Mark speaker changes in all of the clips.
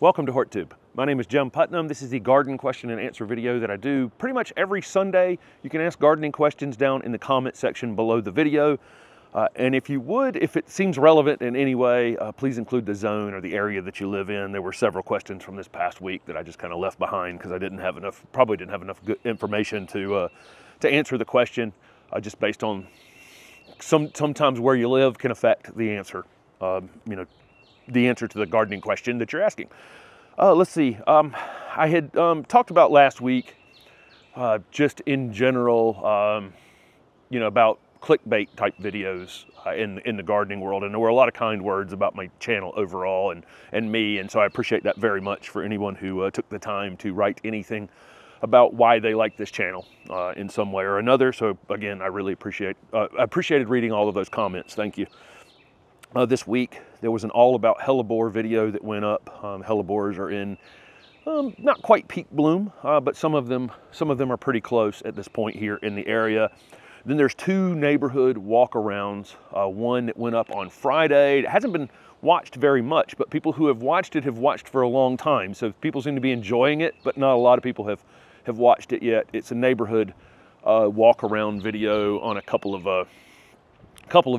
Speaker 1: Welcome to HortTube. My name is Jim Putnam. This is the garden question and answer video that I do pretty much every Sunday. You can ask gardening questions down in the comment section below the video. And if you would, if it seems relevant in any way, please include the zone or the area that you live in. There were several questions from this past week that I just kind of left behind because I probably didn't have enough good information to answer the question, just based on sometimes where you live can affect the answer. The answer to the gardening question that you're asking. Let's see, I had talked about last week, just in general, about clickbait type videos in the gardening world, and there were a lot of kind words about my channel overall and me, and so I appreciate that very much for anyone who took the time to write anything about why they like this channel in some way or another. So again, I really appreciated reading all of those comments. Thank you. This week, there was an all about hellebore video that went up. Hellebores are in not quite peak bloom, but some of them are pretty close at this point here in the area. Then there's two neighborhood walk-arounds. One that went up on Friday. It hasn't been watched very much, but people who have watched it have watched for a long time. So people seem to be enjoying it, but not a lot of people have watched it yet. It's a neighborhood walk-around video on a couple of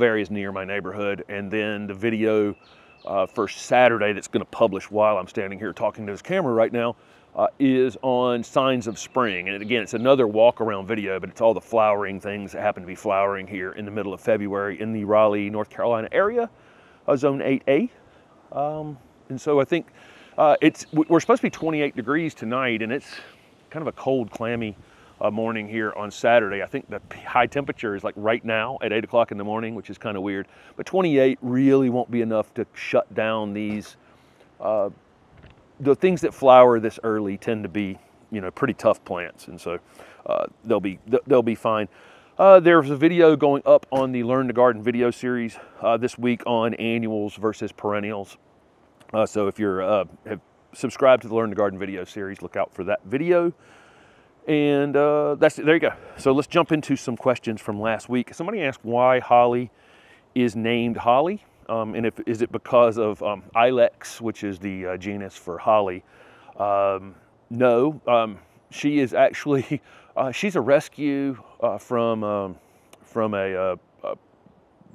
Speaker 1: areas near my neighborhood, and then the video for Saturday that's going to publish while I'm standing here talking to this camera right now is on signs of spring. And again, it's another walk around video, but it's all the flowering things that happen to be flowering here in the middle of February in the Raleigh, North Carolina area, zone 8A. And so I think we're supposed to be 28 degrees tonight, and it's kind of a cold, clammy morning here on Saturday. I think the high temperature is like right now at 8 o'clock in the morning, which is kind of weird. But 28 really won't be enough to shut down these. The things that flower this early tend to be, pretty tough plants, and so they'll be fine. There's a video going up on the Learn to Garden video series this week on annuals versus perennials. So if you're have subscribed to the Learn to Garden video series, look out for that video. And there you go. So let's jump into some questions from last week. Somebody asked why holly is named holly, and is it because of ilex, which is the genus for holly? No, she is actually she's a rescue from a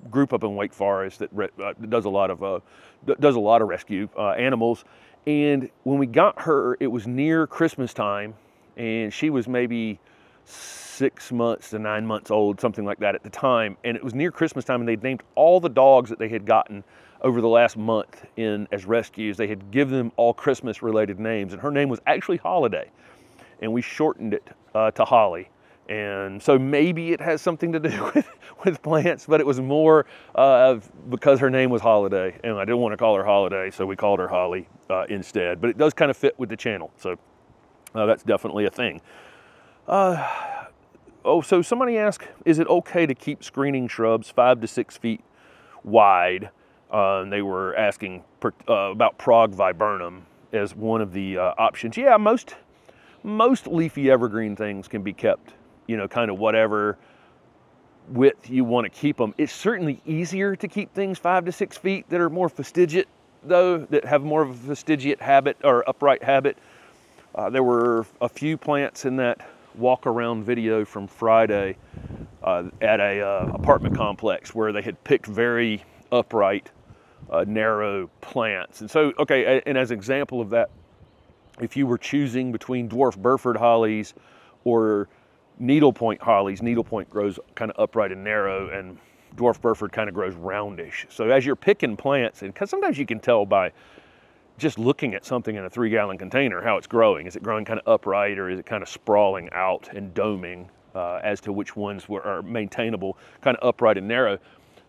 Speaker 1: group up in Wake Forest that does a lot of rescue animals. And when we got her, it was near Christmas time. And she was maybe 6 months to 9 months old, something like that at the time. And it was near Christmas time, and they'd named all the dogs that they had gotten over the last month as rescues. They had given them all Christmas-related names, and her name was actually Holiday. And we shortened it to Holly. And so maybe it has something to do with plants, but it was more because her name was Holiday, and I didn't want to call her Holiday, so we called her Holly instead. But it does kind of fit with the channel, so that's definitely a thing. So somebody asked, is it okay to keep screening shrubs 5 to 6 feet wide? They were asking about prog viburnum as one of the options. Yeah, most leafy evergreen things can be kept, kind of whatever width you want to keep them. It's certainly easier to keep things 5 to 6 feet that are more fastigiate, though, that have more of a fastigiate habit or upright habit. There were a few plants in that walk around video from Friday at a apartment complex where they had picked very upright, narrow plants. And so, okay, and as an example of that, if you were choosing between dwarf Burford hollies or needlepoint hollies, needlepoint grows kind of upright and narrow, and dwarf Burford kind of grows roundish. So as you're picking plants, and because sometimes you can tell by just looking at something in a 3-gallon container how it's growing. Is it growing kind of upright, or is it kind of sprawling out and doming, as to which ones are maintainable, kind of upright and narrow?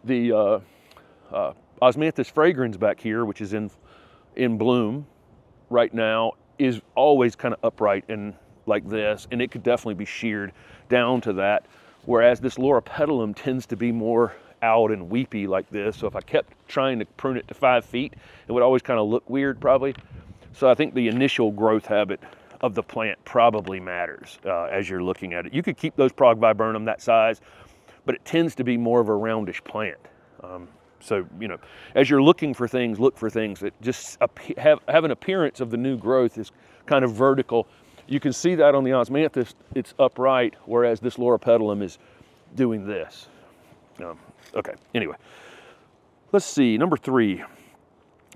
Speaker 1: The Osmanthus fragrans back here, which is in bloom right now, is always kind of upright and like this, and it could definitely be sheared down to that, whereas this Loropetalum tends to be more out and weepy like this. So if I kept trying to prune it to 5 feet, it would always kind of look weird probably. So I think the initial growth habit of the plant probably matters as you're looking at it. You could keep those prog viburnum that size, but it tends to be more of a roundish plant. So, you know, as you're looking for things, look for things that just have an appearance of the new growth is kind of vertical. You can see that on the osmanthus, it's upright, whereas this loropetalum is doing this. Okay, anyway, let's see, number 3.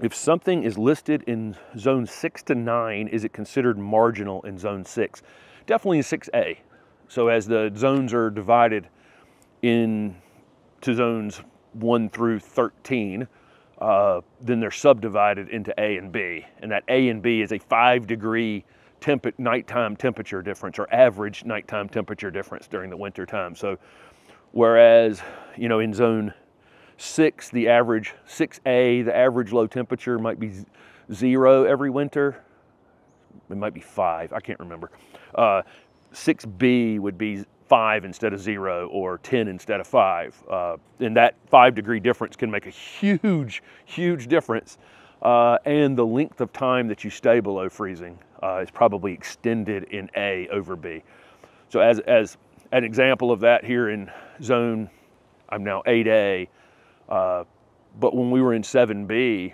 Speaker 1: If something is listed in zone 6 to 9, is it considered marginal in zone 6? Definitely in 6A. So as the zones are divided into zones 1 through 13, then they're subdivided into A and B. And that A and B is a 5-degree nighttime temperature difference, or average nighttime temperature difference during the winter time. So whereas, you know, in zone 6, the average, 6A, the average low temperature might be 0 every winter. It might be 5, I can't remember. 6B would be 5 instead of 0, or 10 instead of 5. And that 5-degree difference can make a huge, huge difference. And the length of time that you stay below freezing is probably extended in A over B. So as an example of that, here in zone, I'm now 8A, but when we were in 7B,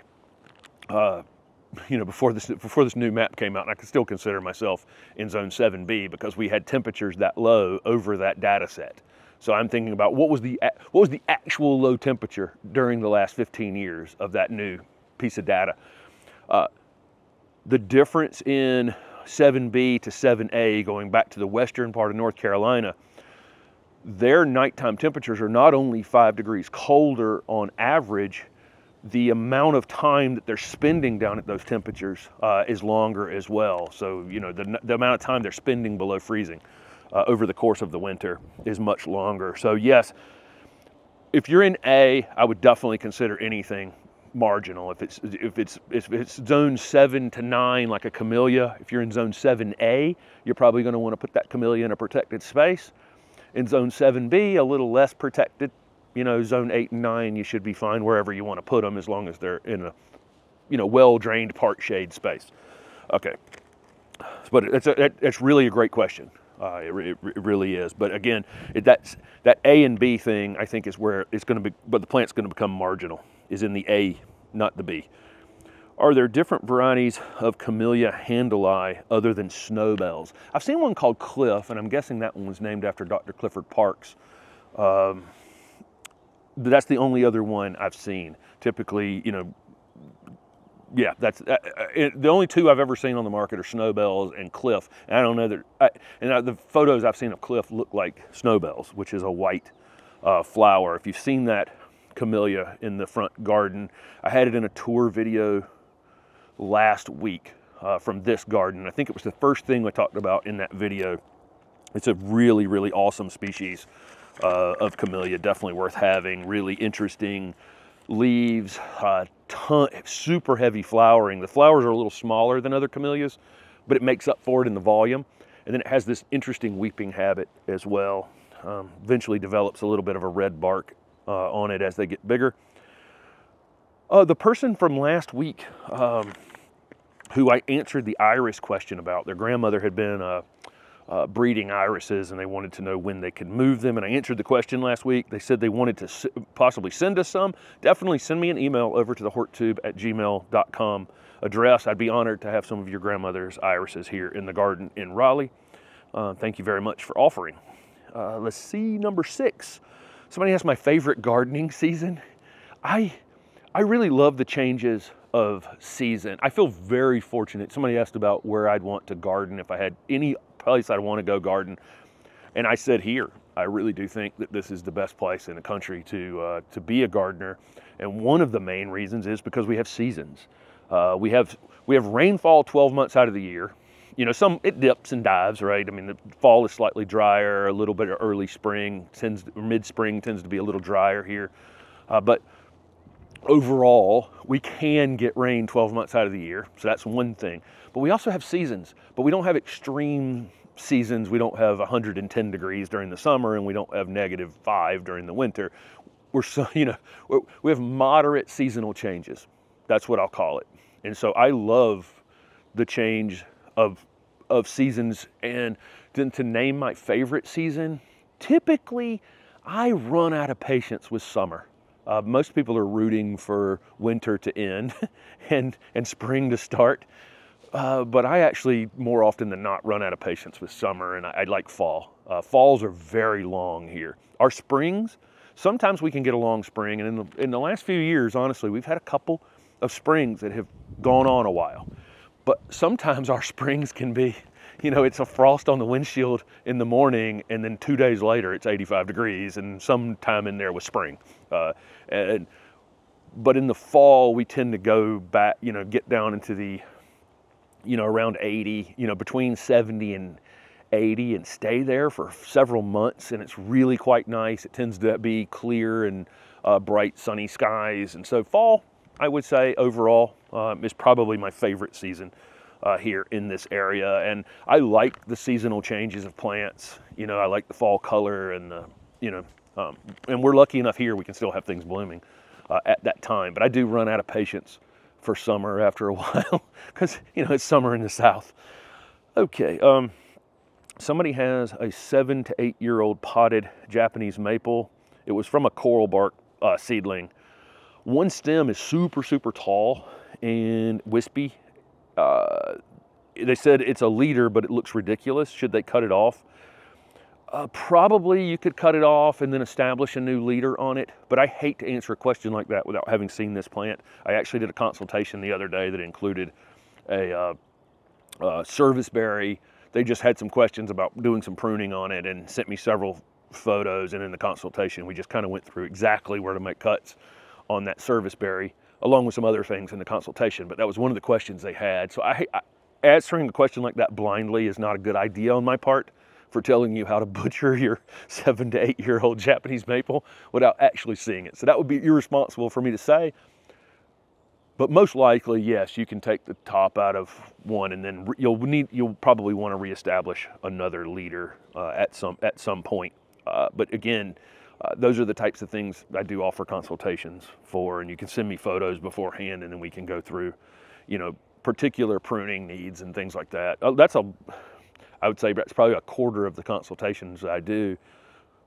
Speaker 1: you know, before this new map came out, and I can still consider myself in zone 7B because we had temperatures that low over that data set. So I'm thinking about what was the actual low temperature during the last 15 years of that new piece of data. The difference in 7B to 7A, going back to the western part of North Carolina, their nighttime temperatures are not only 5 degrees colder on average, the amount of time that they're spending down at those temperatures is longer as well. So, you know, the amount of time they're spending below freezing over the course of the winter is much longer. So yes, if you're in A, I would definitely consider anything marginal. If it's zone 7 to 9, like a camellia, if you're in zone 7A, you're probably going to want to put that camellia in a protected space. In zone 7B, a little less protected, you know, zone 8 and 9, you should be fine wherever you want to put them, as long as they're in a, you know, well-drained part shade space. Okay, but that's really a great question. It really is. But again, that A and B thing, I think, is where it's going to be, but the plant's going to become marginal, is in the A, not the B. Are there different varieties of Camellia handeli other than snowbells? I've seen one called Cliff, and I'm guessing that one was named after Dr. Clifford Parks. That's the only other one I've seen. Typically, you know, yeah, that's the only two I've ever seen on the market are snowbells and Cliff. And I don't know that, the photos I've seen of Cliff look like snowbells, which is a white flower. If you've seen that Camellia in the front garden, I had it in a tour video last week from this garden. I think it was the first thing we talked about in that video. It's a really, really awesome species of Camellia, definitely worth having. Really interesting leaves, super heavy flowering. The flowers are a little smaller than other camellias, but it makes up for it in the volume. And then it has this interesting weeping habit as well. Eventually develops a little bit of a red bark on it as they get bigger. The person from last week who I answered the iris question about, their grandmother had been breeding irises, and they wanted to know when they could move them, and I answered the question last week. They said they wanted to possibly send us some. Definitely send me an email over to the HortTube@gmail.com address. I'd be honored to have some of your grandmother's irises here in the garden in Raleigh. Thank you very much for offering. Let's see, number 6. Somebody asked my favorite gardening season. I really love the changes of season. I feel very fortunate. Somebody asked about where I'd want to garden if I had any place I'd want to go garden, and I said here. I really do think that this is the best place in the country to be a gardener, and one of the main reasons is because we have seasons. We have rainfall 12 months out of the year. You know, it dips and dives, right? I mean, the fall is slightly drier, a little bit of early spring, mid-spring tends to be a little drier here, but overall, we can get rain 12 months out of the year, so that's one thing. But we also have seasons, but we don't have extreme seasons. We don't have 110 degrees during the summer, and we don't have -5 during the winter. We have moderate seasonal changes. That's what I'll call it. And so I love the change of seasons. And then to name my favorite season, typically I run out of patience with summer. Most people are rooting for winter to end and spring to start. But I actually, more often than not, run out of patience with summer, and I like fall. Falls are very long here. Our springs, sometimes we can get a long spring, and in the last few years, honestly, we've had a couple of springs that have gone on a while. But sometimes our springs can be, it's a frost on the windshield in the morning, and then 2 days later it's 85 degrees, and sometime in there was spring. But in the fall, we tend to go back, get down into the, around 80, between 70 and 80, and stay there for several months, and it's really quite nice. It tends to be clear and bright sunny skies, and so fall, I would say overall, is probably my favorite season here in this area. And I like the seasonal changes of plants. I like the fall color, and and we're lucky enough here we can still have things blooming at that time. But I do run out of patience for summer after a while because it's summer in the South. Okay, somebody has a 7 to 8 year old potted Japanese maple. It was from a coral bark seedling. One stem is super tall and wispy. They said it's a leader, but it looks ridiculous. Should they cut it off? Probably you could cut it off and then establish a new leader on it, but I hate to answer a question like that without having seen this plant. I actually did a consultation the other day that included a service berry. They just had some questions about doing some pruning on it and sent me several photos, and in the consultation we just kind of went through exactly where to make cuts on that service berry, along with some other things in the consultation. But that was one of the questions they had. So answering a question like that blindly is not a good idea on my part for telling you how to butcher your 7 to 8 year old Japanese maple without actually seeing it. So that would be irresponsible for me to say. But most likely, yes, you can take the top out of one, and then you'll probably want to reestablish another leader at some point. But again, those are the types of things I do offer consultations for, and you can send me photos beforehand, and then we can go through, particular pruning needs and things like that. I would say that's probably a quarter of the consultations that I do.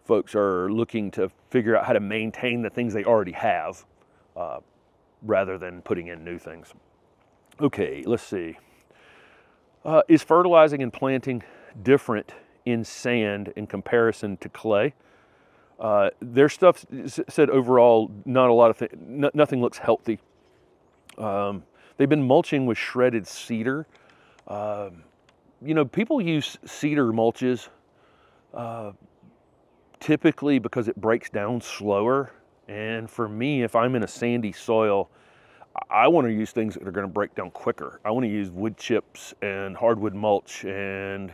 Speaker 1: Folks are looking to figure out how to maintain the things they already have, rather than putting in new things. Okay, let's see. Is fertilizing and planting different in sand in comparison to clay? Their stuff said overall, not a lot of nothing looks healthy. They've been mulching with shredded cedar. People use cedar mulches typically because it breaks down slower. And for me, if I'm in a sandy soil, I want to use things that are going to break down quicker. I want to use wood chips and hardwood mulch, and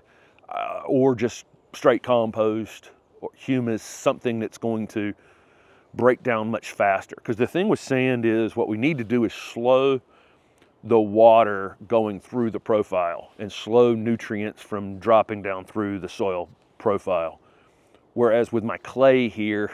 Speaker 1: or just straight compost or humus, something that's going to break down much faster. Because the thing with sand is what we need to do is slow the water going through the profile and slow nutrients from dropping down through the soil profile. Whereas with my clay here,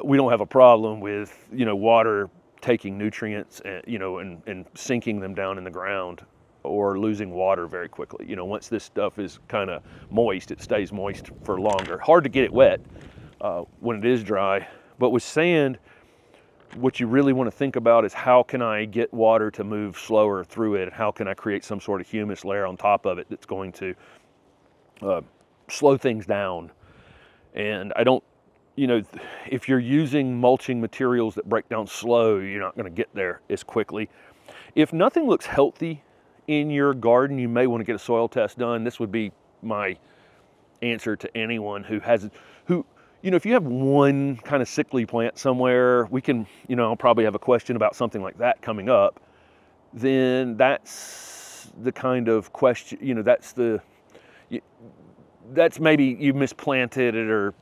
Speaker 1: we don't have a problem with, water taking nutrients and, and sinking them down in the ground or losing water very quickly. Once this stuff is kind of moist, it stays moist for longer. Hard to get it wet when it is dry. But with sand, what you really want to think about is how can I get water to move slower through it, and how can I create some sort of humus layer on top of it that's going to slow things down. And I don't, if you're using mulching materials that break down slow, you're not going to get there as quickly. If nothing looks healthy in your garden, you may want to get a soil test done. This would be my answer to anyone who if you have one kind of sickly plant somewhere, we can, I'll probably have a question about something like that coming up. Then that's the kind of question, that's maybe you misplanted it, or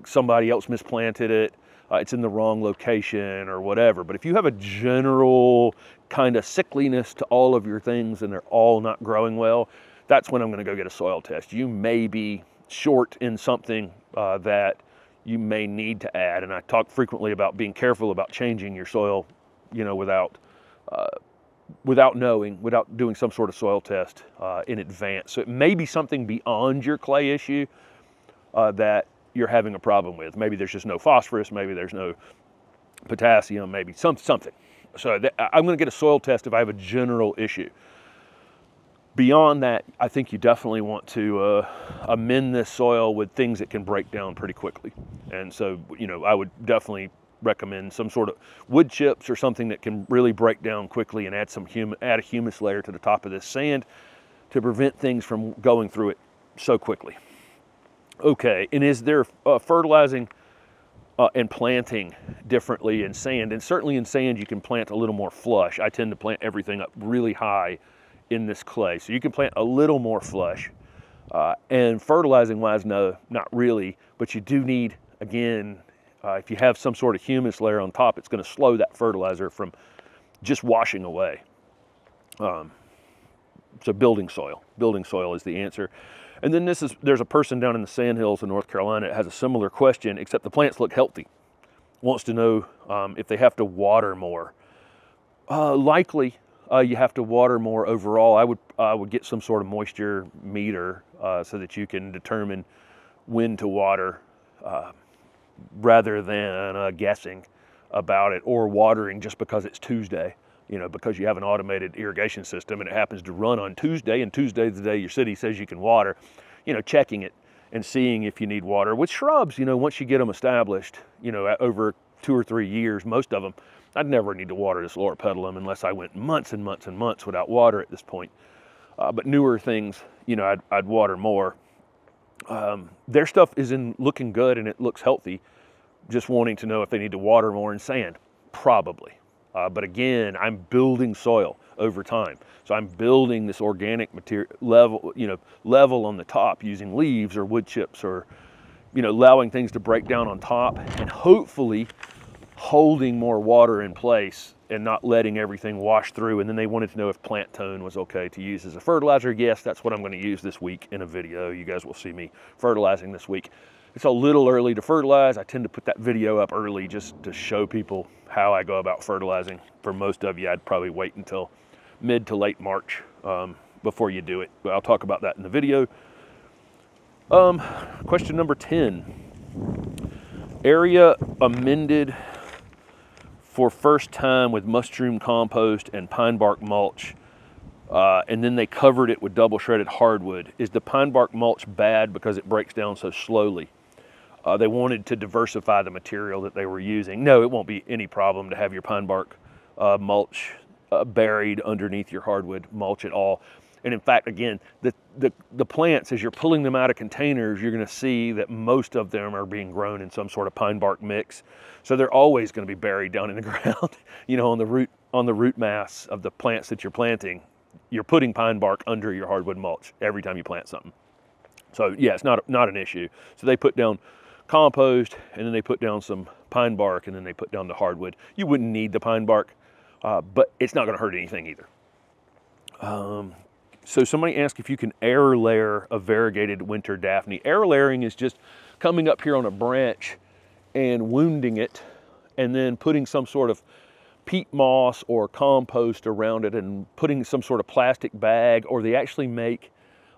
Speaker 1: somebody else misplanted it, it's in the wrong location or whatever. But if you have a general kind of sickliness to all of your things and they're all not growing well, that's when I'm going to go get a soil test. You may be short in something that you may need to add. And I talk frequently about being careful about changing your soil, without doing some sort of soil test in advance. So it may be something beyond your clay issue that you're having a problem with. Maybe there's just no phosphorus, maybe there's no potassium, maybe something. So I'm going to get a soil test if I have a general issue. Beyond that, I think you definitely want to amend this soil with things that can break down pretty quickly. And so, you know, I would definitely recommend some sort of wood chips or something that can really break down quickly, and add a humus layer to the top of this sand to prevent things from going through it so quickly. Okay, and is there fertilizing and planting differently in sand? And certainly in sand you can plant a little more flush. I tend to plant everything up really high in this clay, so you can plant a little more flush. And fertilizing wise, no, not really, but you do need, again, if you have some sort of humus layer on top, it's going to slow that fertilizer from just washing away. So building soil is the answer. And then there's a person down in the Sandhills in North Carolina that has a similar question, except the plants look healthy. Wants to know if they have to water more. Likely you have to water more overall. I would get some sort of moisture meter so that you can determine when to water, rather than guessing about it, or watering just because it's Tuesday. You know, because you have an automated irrigation system and it happens to run on Tuesday, and Tuesday's the day your city says you can water, you know, checking it and seeing if you need water. With shrubs, you know, once you get them established, you know, over 2 or 3 years, most of them, I'd never need to water this loropetalum unless I went months and months and months without water at this point. But newer things, you know, I'd water more. Their stuff is looking good and it looks healthy. Just wanting to know if they need to water more in sand, probably. But again, I'm building soil over time. So I'm building this organic material level on the top using leaves or wood chips, or, you know, allowing things to break down on top, and hopefully holding more water in place and not letting everything wash through. And then they wanted to know if plant tone was okay to use as a fertilizer. Yes, that's what I'm going to use this week in a video. You guys will see me fertilizing this week. It's a little early to fertilize. I tend to put that video up early just to show people how I go about fertilizing. For most of you, I'd probably wait until mid to late March before you do it. But I'll talk about that in the video. Question number 10. Area amended for first time with mushroom compost and pine bark mulch. And then they covered it with double shredded hardwood. Is the pine bark mulch bad because it breaks down so slowly? They wanted to diversify the material that they were using. No, it won't be any problem to have your pine bark mulch buried underneath your hardwood mulch at all. And in fact, again, the plants, as you're pulling them out of containers, you're going to see that most of them are being grown in some sort of pine bark mix. So they're always going to be buried down in the ground, you know, on the root mass of the plants that you're planting. You're putting pine bark under your hardwood mulch every time you plant something. So yeah, it's not an issue. So they put down compost, and then they put down some pine bark, and then they put down the hardwood. You wouldn't need the pine bark, but it's not going to hurt anything either. So somebody asked if you can air layer a variegated winter Daphne. Air layering is just coming up here on a branch and wounding it, and then putting some sort of peat moss or compost around it, and putting some sort of plastic bag, or they actually make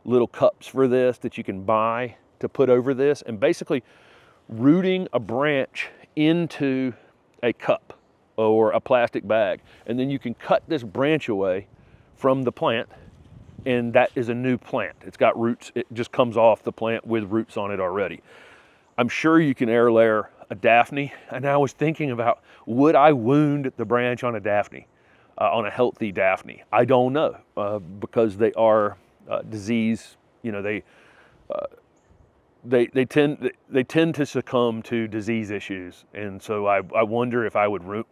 Speaker 1: little cups for this that you can buy to put over this, and basically rooting a branch into a cup or a plastic bag. And then you can cut this branch away from the plant, and that is a new plant. It's got roots. It just comes off the plant with roots on it already. I'm sure you can air layer a Daphne, and I was thinking about, would I wound the branch on a Daphne, on a healthy Daphne? I don't know, because they are disease, you know, they tend to succumb to disease issues. And so I wonder if I would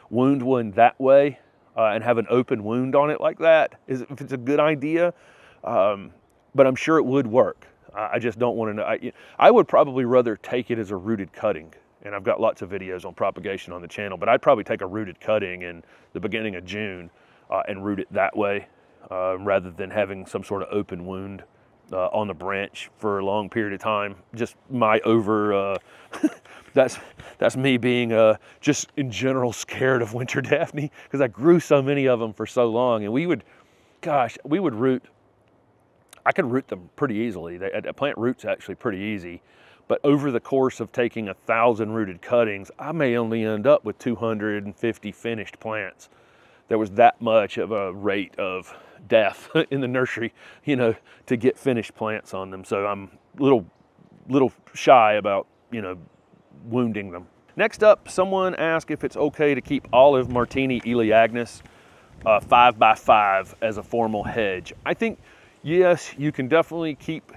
Speaker 1: wound one that way, and have an open wound on it like that, if it's a good idea. But I'm sure it would work. I just don't want to know. I would probably rather take it as a rooted cutting. And I've got lots of videos on propagation on the channel, but I'd probably take a rooted cutting in the beginning of June and root it that way, rather than having some sort of open wound on the branch for a long period of time. Just my that's me being just in general scared of winter Daphne, because I grew so many of them for so long, and we would root. I could root them pretty easily. A plant root's actually pretty easy, But over the course of taking 1,000 rooted cuttings, I may only end up with 250 finished plants. There was that much of a rate of death in the nursery, you know, to get finished plants on them. So I'm a little shy about, you know, wounding them. Next up, someone asked if it's okay to keep olive Martini Elaeagnus 5x5 as a formal hedge. I think, yes, you can definitely keep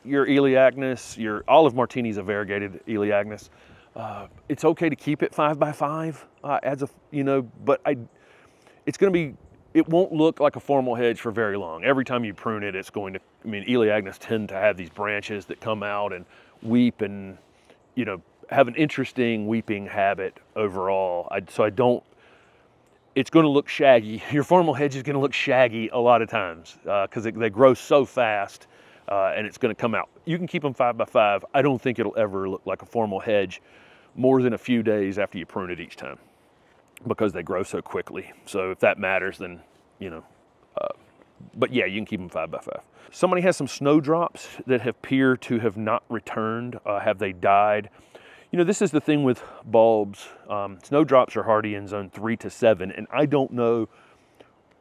Speaker 1: your Elaeagnus, your olive Martini is a variegated Elaeagnus. It's okay to keep it 5x5 as a, you know, but it's going to be, it won't look like a formal hedge for very long. Every time you prune it, it's going to, I mean, Elaeagnus tend to have these branches that come out and weep and, you know, have an interesting weeping habit overall. So I don't, it's going to look shaggy. Your formal hedge is going to look shaggy a lot of times because they grow so fast and it's going to come out. You can keep them 5x5. I don't think it'll ever look like a formal hedge more than a few days after you prune it each time because they grow so quickly. So if that matters, then, you know, but yeah, you can keep them 5x5. Somebody has some snowdrops that appear to have not returned. Have they died? You know, this is the thing with bulbs. Snowdrops are hardy in zone 3 to 7, and I don't know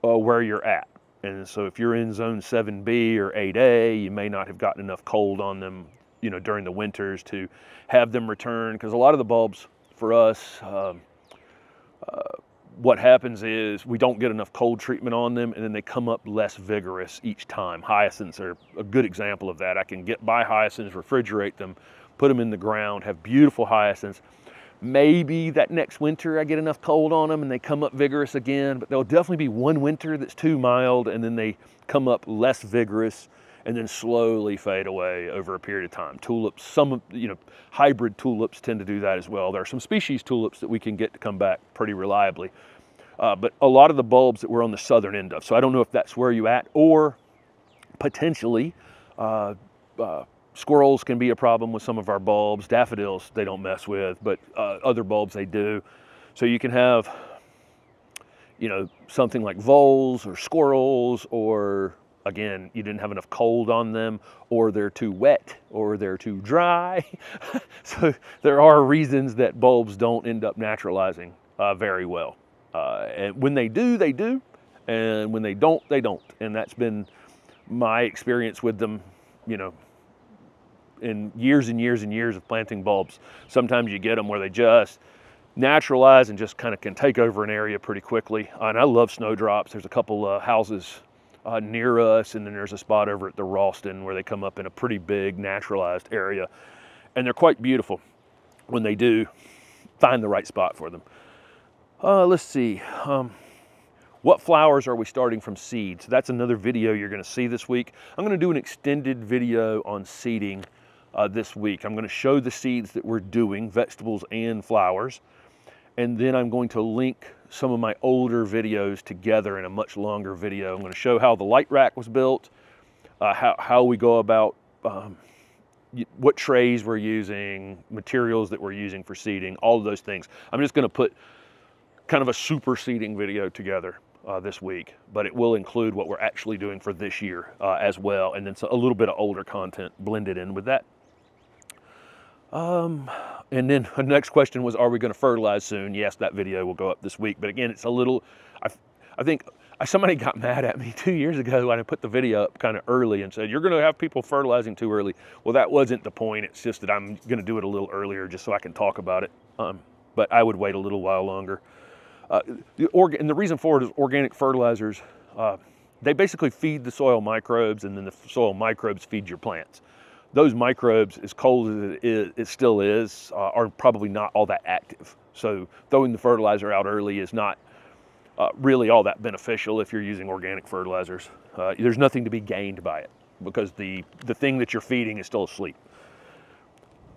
Speaker 1: where you're at. And so if you're in zone 7B or 8A, you may not have gotten enough cold on them, you know, during the winters to have them return. Because a lot of the bulbs for us, what happens is we don't get enough cold treatment on them, and then they come up less vigorous each time. Hyacinths are a good example of that. I can buy hyacinths, refrigerate them, put them in the ground, have beautiful hyacinths. Maybe that next winter I get enough cold on them and they come up vigorous again, but there'll definitely be one winter that's too mild and then they come up less vigorous and then slowly fade away over a period of time. Tulips, some, you know, hybrid tulips tend to do that as well. There are some species tulips that we can get to come back pretty reliably. But a lot of the bulbs that we're on the southern end of, so I don't know if that's where you're at, or potentially, squirrels can be a problem with some of our bulbs. Daffodils, they don't mess with, but other bulbs they do. So you can have, you know, something like voles or squirrels, or again, you didn't have enough cold on them, or they're too wet, or they're too dry. So there are reasons that bulbs don't end up naturalizing very well. And when they do, they do. And when they don't, they don't. And that's been my experience with them, you know, in years and years and years of planting bulbs. Sometimes you get them where they just naturalize and just kind of can take over an area pretty quickly. And I love snowdrops. There's a couple houses near us, and then there's a spot over at the Ralston where they come up in a pretty big naturalized area. And they're quite beautiful when they do find the right spot for them. Let's see. What flowers are we starting from seed? So that's another video you're going to see this week. I'm going to do an extended video on seeding this week. I'm going to show the seeds that we're doing, vegetables and flowers. And then I'm going to link some of my older videos together in a much longer video. I'm going to show how the light rack was built, how we go about what trays we're using, materials that we're using for seeding, all of those things. I'm just going to put kind of a super seeding video together this week, but it will include what we're actually doing for this year as well, and then a little bit of older content blended in with that. And then the next question was, are we going to fertilize soon? Yes, that video will go up this week, but again, it's a little, I think somebody got mad at me 2 years ago when I put the video up kind of early and said, you're going to have people fertilizing too early. Well, that wasn't the point. It's just that I'm going to do it a little earlier just so I can talk about it. But I would wait a little while longer. And the reason for it is organic fertilizers, they basically feed the soil microbes, and then the soil microbes feed your plants. Those microbes, as cold as it still is, are probably not all that active. So throwing the fertilizer out early is not really all that beneficial if you're using organic fertilizers. There's nothing to be gained by it because the thing that you're feeding is still asleep.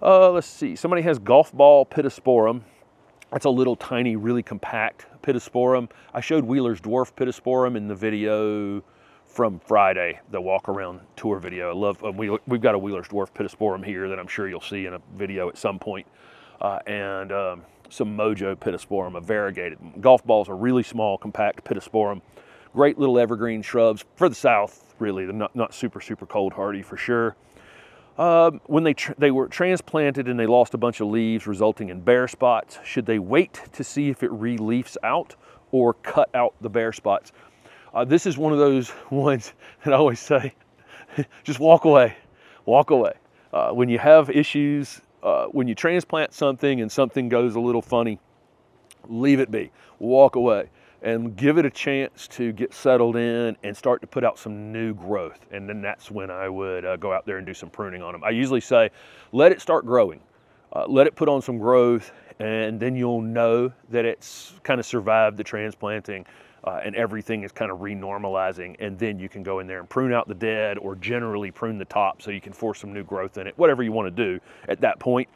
Speaker 1: Let's see, somebody has golf ball pittosporum. That's a little tiny, really compact pittosporum. I showed Wheeler's dwarf pittosporum in the video from Friday, the walk around tour video. I love, we've got a Wheeler's dwarf pittosporum here that I'm sure you'll see in a video at some point. And some Mojo pittosporum, a variegated. Golf balls are really small, compact pittosporum. Great little evergreen shrubs for the south, really. They're not super, super cold hardy for sure. When they were transplanted and they lost a bunch of leaves resulting in bare spots, should they wait to see if it re-leafs out or cut out the bare spots? This is one of those ones that I always say, just walk away, walk away. When you have issues, when you transplant something and something goes a little funny, leave it be, walk away, and give it a chance to get settled in and start to put out some new growth. And then that's when I would go out there and do some pruning on them. I usually say, let it start growing. Let it put on some growth, and then you'll know that it's kind of survived the transplanting and everything is kind of renormalizing. And then you can go in there and prune out the dead, or generally prune the top so you can force some new growth in it, whatever you want to do at that point.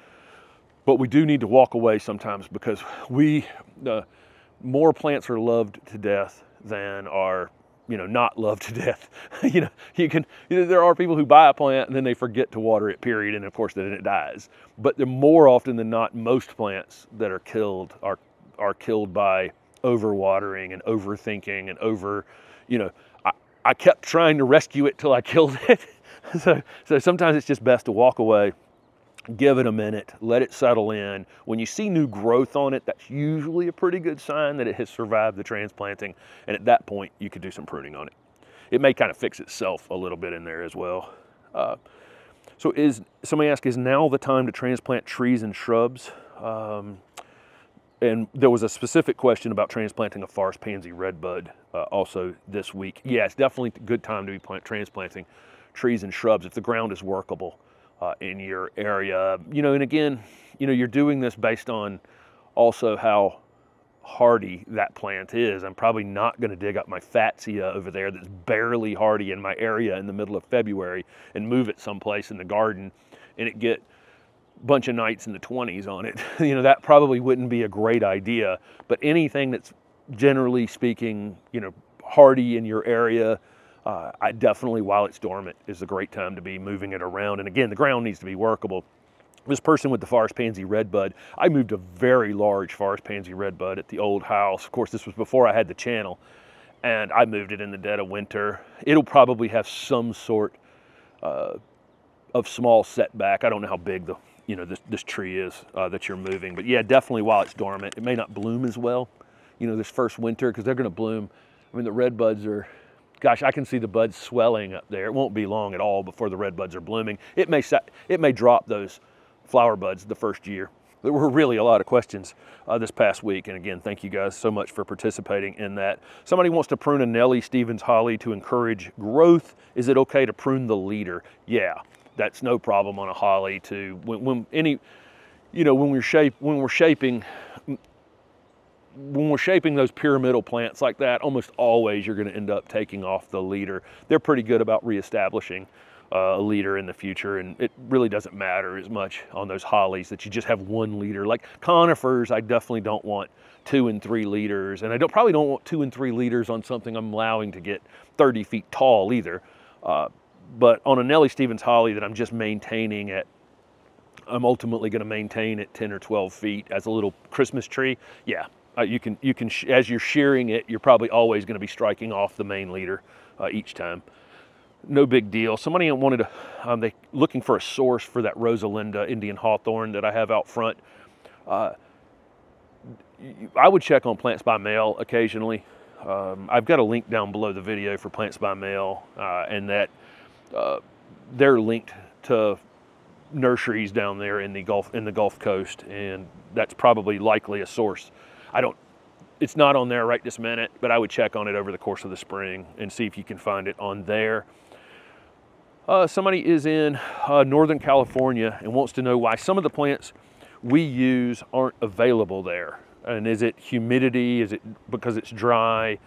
Speaker 1: But we do need to walk away sometimes, because more plants are loved to death than are, not loved to death. There are people who buy a plant and then they forget to water it, period, and of course then it dies. But the more often than not, most plants that are killed are killed by overwatering and overthinking and I kept trying to rescue it till I killed it. So sometimes it's just best to walk away. Give it a minute, let it settle in. When you see new growth on it, that's usually a pretty good sign that it has survived the transplanting. And at that point, you could do some pruning on it. It may kind of fix itself a little bit in there as well. Somebody asked, is now the time to transplant trees and shrubs? And there was a specific question about transplanting a forest pansy redbud also this week. Yeah, it's definitely a good time to be transplanting trees and shrubs if the ground is workable in your area. And again, you're doing this based on also how hardy that plant is. I'm probably not going to dig up my fatsia over there that's barely hardy in my area in the middle of February and move it someplace in the garden and it get a bunch of nights in the 20s on it. That probably wouldn't be a great idea. But anything that's generally speaking, hardy in your area, I definitely, while it's dormant, is a great time to be moving it around. And again, the ground needs to be workable. This person with the forest pansy redbud, I moved a very large forest pansy redbud at the old house. Of course, this was before I had the channel, and I moved it in the dead of winter. It'll probably have some sort of small setback. I don't know how big this tree is that you're moving, but yeah, definitely while it's dormant. It may not bloom as well, this first winter, because they're going to bloom. I mean, the redbuds are, gosh, I can see the buds swelling up there. It won't be long at all before the red buds are blooming. It may drop those flower buds the first year. There were really a lot of questions this past week. And again, thank you guys so much for participating in that. Somebody wants to prune a Nellie Stevens holly to encourage growth. Is it okay to prune the leader? Yeah, that's no problem on a holly when we're shaping those pyramidal plants like that, almost always you're going to end up taking off the leader. They're pretty good about reestablishing a leader in the future, and it really doesn't matter as much on those hollies that you just have one leader. Like conifers, I definitely don't want 2 and 3 leaders, and I probably don't want 2 and 3 leaders on something I'm allowing to get 30 feet tall either. But on a Nellie Stevens holly that I'm just maintaining I'm ultimately going to maintain at 10 or 12 feet as a little Christmas tree. Yeah. You can as you're shearing it, you're probably always going to be striking off the main leader each time. No big deal. Somebody wanted to, they looking for a source for that Rosalinda Indian hawthorn that I have out front. I would check on Plants by Mail occasionally. I've got a link down below the video for Plants by Mail, and that they're linked to nurseries down there in the Gulf Coast, and that's probably likely a source. It's not on there right this minute, but I would check on it over the course of the spring and see if you can find it on there. Somebody is in Northern California and wants to know why some of the plants we use aren't available there. And is it humidity? Is it because it's dry?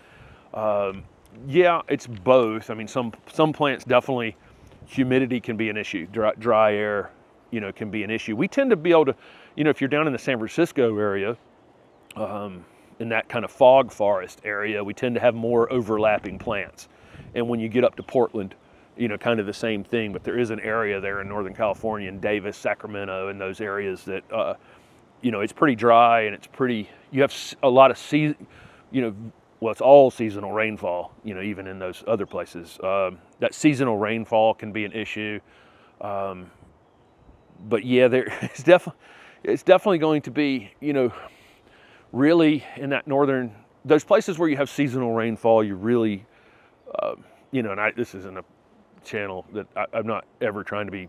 Speaker 1: Yeah, it's both. I mean, some plants definitely, humidity can be an issue. Dry air, can be an issue. We tend to be able to, if you're down in the San Francisco area, in that kind of fog forest area, we tend to have more overlapping plants. And when you get up to Portland, kind of the same thing, but there is an area there in Northern California, in Davis, Sacramento, and those areas that, it's pretty dry and you have a lot of it's all seasonal rainfall, even in those other places. That seasonal rainfall can be an issue. But yeah, it's definitely going to be, you know, really in that northern, those places where you have seasonal rainfall, you really, you know, and this isn't a channel that I'm not ever trying to be,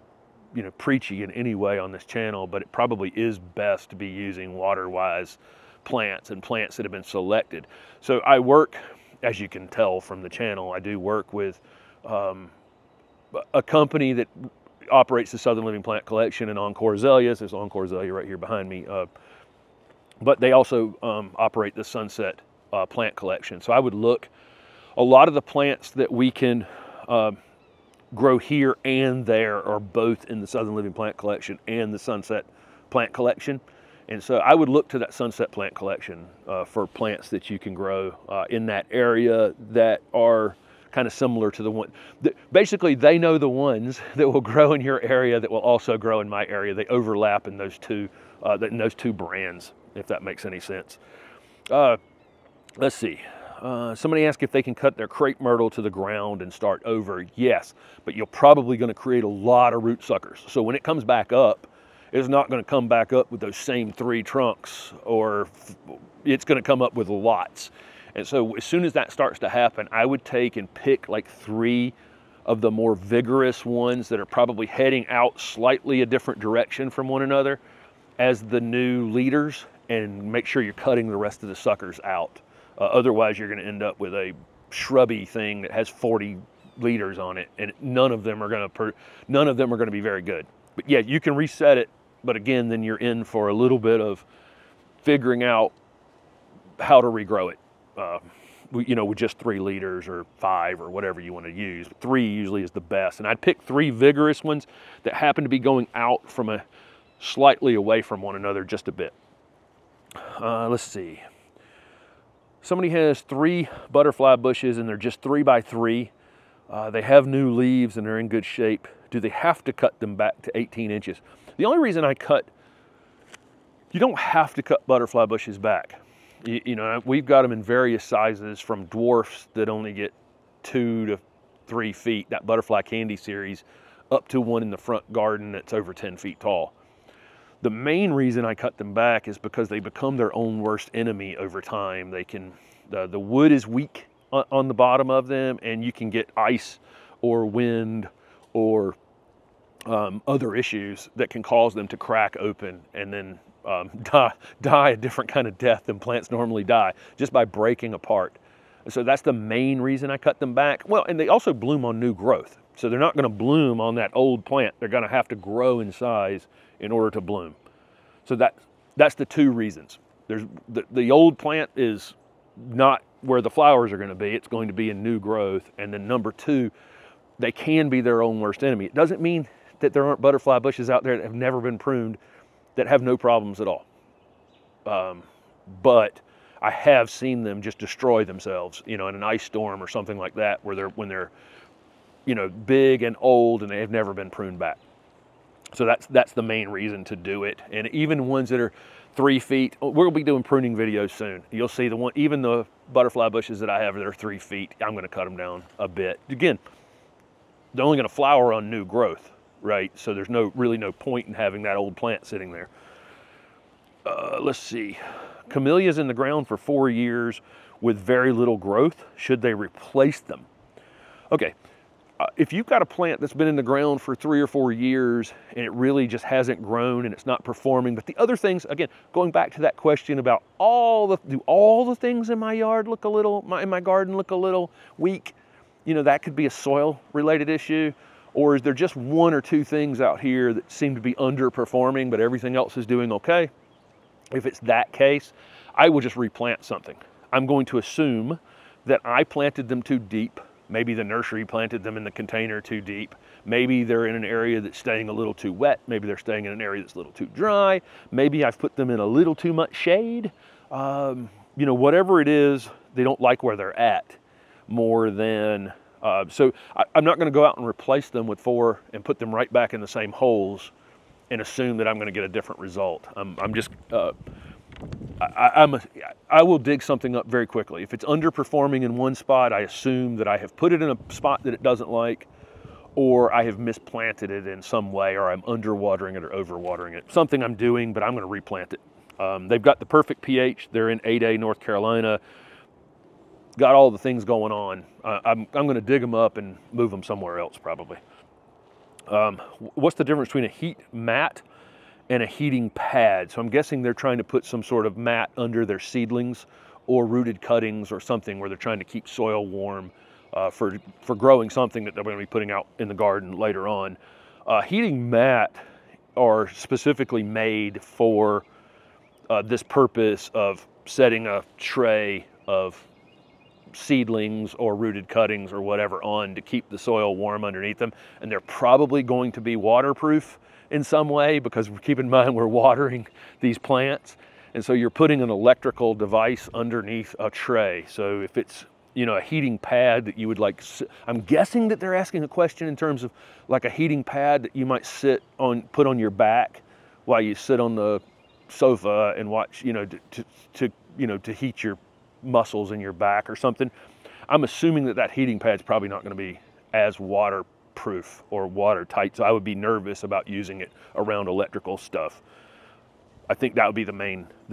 Speaker 1: you know, preachy in any way on this channel, but it probably is best to be using water-wise plants and plants that have been selected. So I work, as you can tell from the channel, I do work with a company that operates the Southern Living Plant Collection and Encore Azaleas. There's Encore Azalea right here behind me. But they also operate the Sunset Plant Collection. So I would look, a lot of the plants that we can grow here and there are both in the Southern Living Plant Collection and the Sunset Plant Collection. And so I would look to that Sunset Plant Collection for plants that you can grow in that area that are kind of similar to the one. Basically, they know the ones that will grow in your area that will also grow in my area. They overlap in those two brands, if that makes any sense. Let's see. Somebody asked if they can cut their crepe myrtle to the ground and start over. Yes, but you're probably going to create a lot of root suckers. So when it comes back up, it's not going to come back up with those same 3 trunks, or it's going to come up with lots. And so as soon as that starts to happen, I would take and pick like 3 of the more vigorous ones that are probably heading out slightly a different direction from one another as the new leaders, and make sure you're cutting the rest of the suckers out. Otherwise, you're going to end up with a shrubby thing that has 40 leaders on it, and none of them are going to be very good. But yeah, you can reset it, but again, then you're in for a little bit of figuring out how to regrow it. You know, with just 3 leaders or 5 or whatever you want to use. 3 usually is the best, and I'd pick 3 vigorous ones that happen to be going out from a slightly away from one another just a bit. Let's see. Somebody has 3 butterfly bushes and they're just 3 by 3. They have new leaves and they're in good shape. Do they have to cut them back to 18 inches? The only reason you don't have to cut butterfly bushes back. You know, we've got them in various sizes, from dwarfs that only get 2 to 3 feet, that butterfly candy series, up to one in the front garden that's over 10 feet tall. The main reason I cut them back is because they become their own worst enemy over time. They can, the wood is weak on the bottom of them, and you can get ice or wind or other issues that can cause them to crack open and then die a different kind of death than plants normally die, just by breaking apart. And so that's the main reason I cut them back. Well, and they also bloom on new growth. So they're not going to bloom on that old plant. They're going to have to grow in size in order to bloom. So that's the 2 reasons. There's the old plant is not where the flowers are going to be. It's going to be in new growth. And then number 2, they can be their own worst enemy. It doesn't mean that there aren't butterfly bushes out there that have never been pruned that have no problems at all. But I have seen them just destroy themselves, you know, in an ice storm or something like that, when they're, you know, big and old and they have never been pruned back. So that's the main reason to do it. And even ones that are 3 feet, we'll be doing pruning videos soon. You'll see even the butterfly bushes that I have that are 3 feet, I'm going to cut them down a bit. Again, they're only going to flower on new growth, right? So there's really no point in having that old plant sitting there. Let's see. Camellias in the ground for 4 years with very little growth. Should they replace them? Okay. If you've got a plant that's been in the ground for 3 or 4 years and it really just hasn't grown and it's not performing, but the other things, again, going back to that question about do all the things in my yard look in my garden look a little weak? You know, that could be a soil related issue. Or is there just 1 or 2 things out here that seem to be underperforming, but everything else is doing okay? If it's that case, I will just replant something. I'm going to assume that I planted them too deep. Maybe the nursery planted them in the container too deep. Maybe they're in an area that's staying a little too wet. Maybe they're staying in an area that's a little too dry. Maybe I've put them in a little too much shade. You know, whatever it is, they don't like where they're at more than, so I'm not going to go out and replace them with 4 and put them right back in the same holes and assume that I'm going to get a different result. I will dig something up very quickly. If it's underperforming in one spot, I assume that I have put it in a spot that it doesn't like, or I have misplanted it in some way, or I'm underwatering it or overwatering it. Something I'm doing, but I'm going to replant it. They've got the perfect pH. They're in Ada, North Carolina. Got all the things going on. I'm going to dig them up and move them somewhere else probably. What's the difference between a heat mat and a heating pad? So I'm guessing they're trying to put some sort of mat under their seedlings or rooted cuttings or something where they're trying to keep soil warm for growing something that they're going to be putting out in the garden later on. Heating mat are specifically made for this purpose of setting a tray of seedlings or rooted cuttings or whatever on to keep the soil warm underneath them. And they're probably going to be waterproof in some way, because keep in mind we're watering these plants. And so you're putting an electrical device underneath a tray. So if it's, you know, a heating pad that you would like, I'm guessing that they're asking a question in terms of like a heating pad that you might put on your back while you sit on the sofa and watch, you know, to heat your muscles in your back or something. I'm assuming that heating pad's probably not going to be as waterproof or watertight, so I would be nervous about using it around electrical stuff. I think that would be the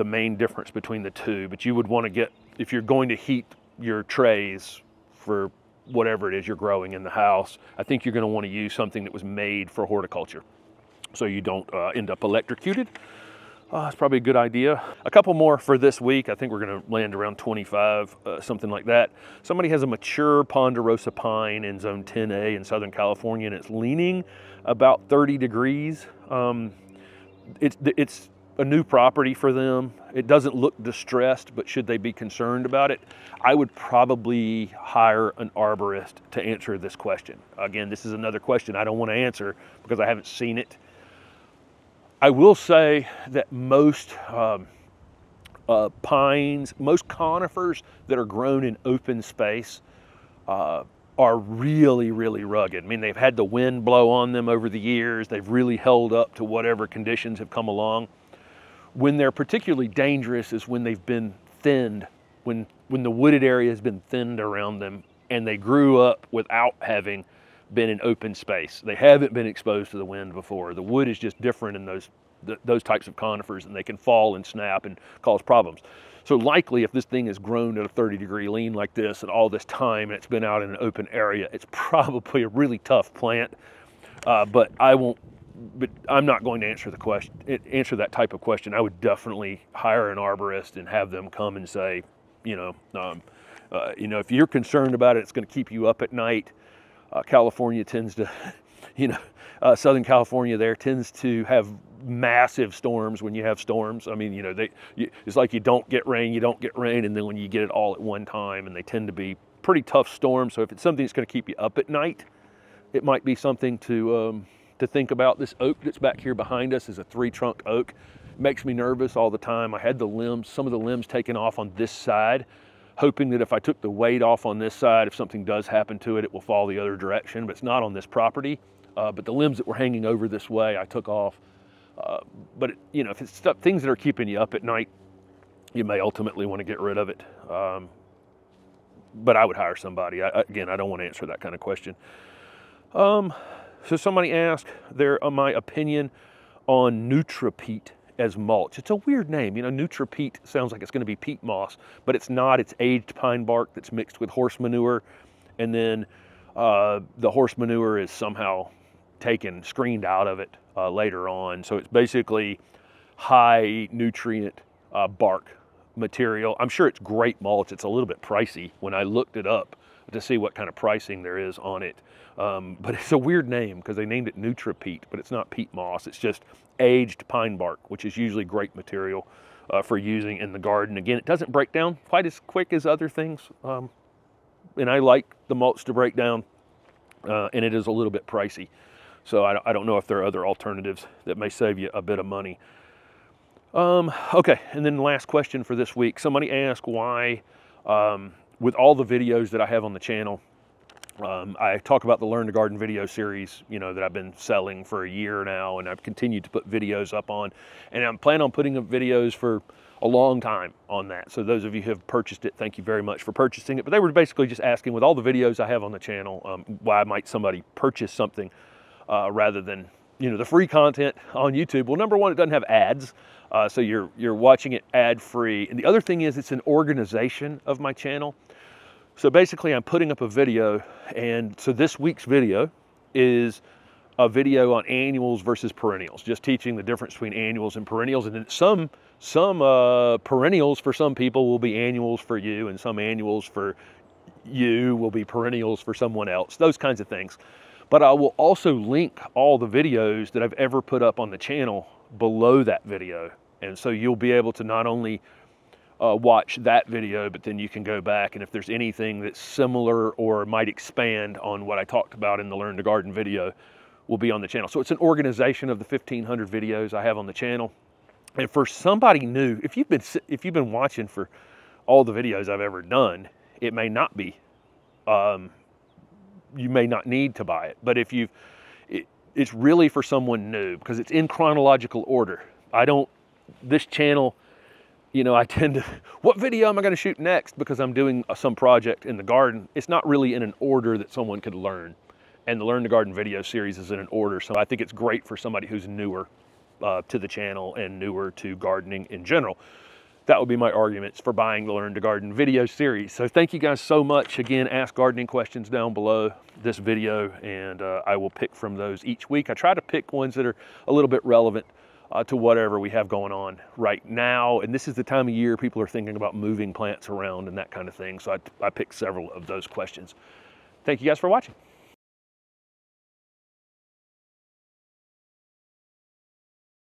Speaker 1: main difference between the two. But you would want to get, if you're going to heat your trays for whatever it is you're growing in the house, I think you're going to want to use something that was made for horticulture, so you don't end up electrocuted. It's probably a good idea. A couple more for this week. I think we're going to land around 25, something like that. Somebody has a mature ponderosa pine in zone 10A in Southern California, and it's leaning about 30 degrees. It's a new property for them. It doesn't look distressed, but should they be concerned about it, I would probably hire an arborist to answer this question. Again, this is another question I don't want to answer because I haven't seen it. I will say that most pines, most conifers that are grown in open space are really, really rugged. I mean, they've had the wind blow on them over the years. They've really held up to whatever conditions have come along. When they're particularly dangerous is when they've been thinned, when the wooded area has been thinned around them and they grew up without having been in open space. They haven't been exposed to the wind before. The wood is just different in those types of conifers, and they can fall and snap and cause problems. So likely if this thing has grown at a 30-degree lean like this and all this time and it's been out in an open area, it's probably a really tough plant. But I'm not going to answer that type of question. I would definitely hire an arborist and have them come and say, if you're concerned about it, it's going to keep you up at night. California tends to, Southern California there tends to have massive storms when you have storms. I mean, it's like you don't get rain, and then when you get it all at one time, and they tend to be pretty tough storms. So if it's something that's going to keep you up at night, it might be something to think about. This oak that's back here behind us is a 3-trunk oak. It makes me nervous all the time. I had some of the limbs taken off on this side, hoping that if I took the weight off on this side, if something does happen to it, it will fall the other direction, but it's not on this property. But the limbs that were hanging over this way, I took off. But if it's things that are keeping you up at night, you may ultimately want to get rid of it. But I would hire somebody. Again, I don't want to answer that kind of question. So somebody asked my opinion on NutriPeat as mulch. It's a weird name. NutriPeat sounds like it's going to be peat moss, but it's not. It's aged pine bark that's mixed with horse manure, and then the horse manure is somehow screened out of it later on. So it's basically high nutrient bark material. I'm sure it's great mulch. It's a little bit pricey when I looked it up to see what kind of pricing there is on it. But it's a weird name because they named it NutriPeat, but it's not peat moss. It's just aged pine bark, which is usually great material for using in the garden. Again, it doesn't break down quite as quick as other things. And I like the mulch to break down, and it is a little bit pricey. So I don't know if there are other alternatives that may save you a bit of money. Okay, and then the last question for this week. Somebody asked why, with all the videos that I have on the channel, I talk about the Learn to Garden video series, that I've been selling for a year now, and I've continued to put videos up on. And I'm planning on putting up videos for a long time on that. So those of you who have purchased it, thank you very much for purchasing it. But they were basically just asking, with all the videos I have on the channel, why might somebody purchase something rather than, you know, the free content on YouTube? Well, number one, it doesn't have ads. So you're watching it ad-free. And the other thing is, it's an organization of my channel. So basically I'm putting up a video, and so this week's video is a video on annuals versus perennials, just teaching the difference between annuals and perennials. And then some perennials for some people will be annuals for you, and some annuals for you will be perennials for someone else, those kinds of things. But I will also link all the videos that I've ever put up on the channel below that video. And so you'll be able to not only watch that video, but then you can go back, and if there's anything that's similar or might expand on what I talked about in the Learn to Garden video, will be on the channel. So it's an organization of the 1,500 videos I have on the channel. And for somebody new, if you've been watching for all the videos I've ever done, it may not be, you may not need to buy it. But if it's really for someone new, because it's in chronological order. This channel, you know, I tend to, what video am I going to shoot next? Because I'm doing some project in the garden. It's not really in an order that someone could learn. And the Learn to Garden video series is in an order. So I think it's great for somebody who's newer to the channel and newer to gardening in general. That would be my arguments for buying the Learn to Garden video series. So thank you guys so much. Again, ask gardening questions down below this video, and I will pick from those each week. I try to pick ones that are a little bit relevant to whatever we have going on right now. And this is the time of year people are thinking about moving plants around and that kind of thing. So I picked several of those questions. Thank you guys for watching.